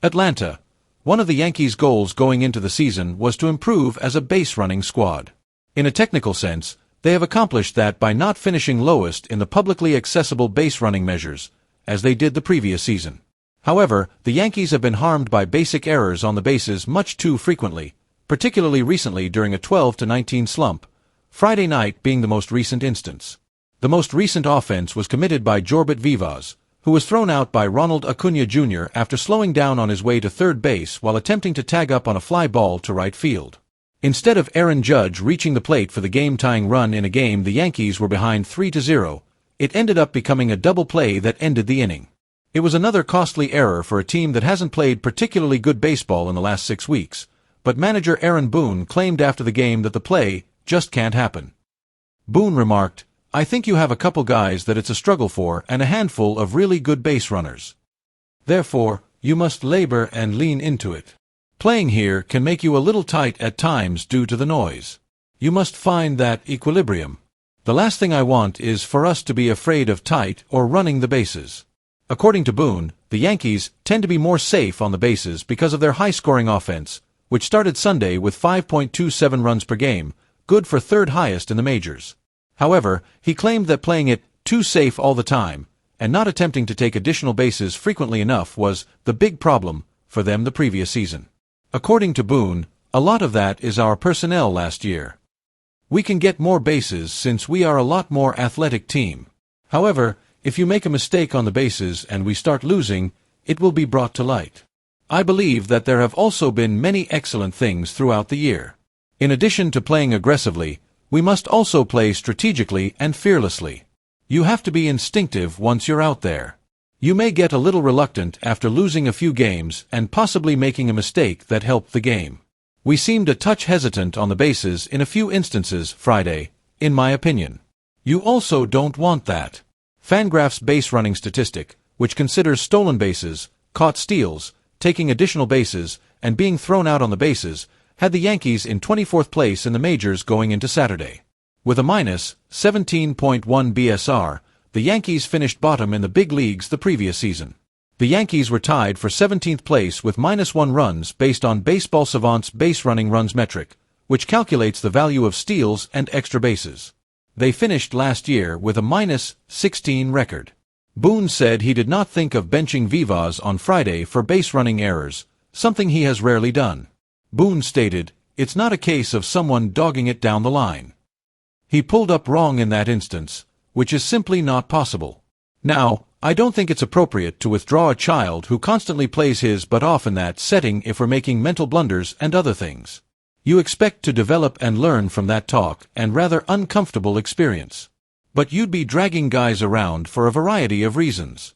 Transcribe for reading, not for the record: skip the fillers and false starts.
Atlanta. One of the Yankees' goals going into the season was to improve as a base-running squad. In a technical sense, they have accomplished that by not finishing lowest in the publicly accessible base-running measures, as they did the previous season. However, the Yankees have been harmed by basic errors on the bases much too frequently, particularly recently during a 12-19 slump, Friday night being the most recent instance. The most recent offense was committed by Jorbit Vivas, who was thrown out by Ronald Acuña Jr. after slowing down on his way to third base while attempting to tag up on a fly ball to right field. Instead of Aaron Judge reaching the plate for the game-tying run in a game the Yankees were behind 3-0, it ended up becoming a double play that ended the inning. It was another costly error for a team that hasn't played particularly good baseball in the last 6 weeks, but manager Aaron Boone claimed after the game that the play just can't happen. Boone remarked, "I think you have a couple guys that it's a struggle for and a handful of really good base runners. Therefore, you must labor and lean into it. Playing here can make you a little tight at times due to the noise. You must find that equilibrium. The last thing I want is for us to be afraid of tight or running the bases." According to Boone, the Yankees tend to be more safe on the bases because of their high-scoring offense, which started Sunday with 5.27 runs per game, good for third highest in the majors. However, he claimed that playing it too safe all the time, and not attempting to take additional bases frequently enough was the big problem for them the previous season. According to Boone, a lot of that is our personnel last year. We can get more bases since we are a lot more athletic team. However, if you make a mistake on the bases and we start losing, it will be brought to light. I believe that there have also been many excellent things throughout the year. In addition to playing aggressively, we must also play strategically and fearlessly. You have to be instinctive once you're out there. You may get a little reluctant after losing a few games and possibly making a mistake that helped the game. We seemed a touch hesitant on the bases in a few instances Friday, in my opinion. You also don't want that. Fangraph's base running statistic, which considers stolen bases, caught steals, taking additional bases, and being thrown out on the bases, had the Yankees in 24th place in the majors going into Saturday. With a minus 17.1 BSR, the Yankees finished bottom in the big leagues the previous season. The Yankees were tied for 17th place with -1 runs based on Baseball Savant's base running runs metric, which calculates the value of steals and extra bases. They finished last year with a -16 record. Boone said he did not think of benching Vivas on Friday for base running errors, something he has rarely done. Boone stated, "It's not a case of someone dogging it down the line. He pulled up wrong in that instance, which is simply not possible. Now, I don't think it's appropriate to withdraw a child who constantly plays his butt off in that setting if we're making mental blunders and other things. You expect to develop and learn from that talk and rather uncomfortable experience. But you'd be dragging guys around for a variety of reasons.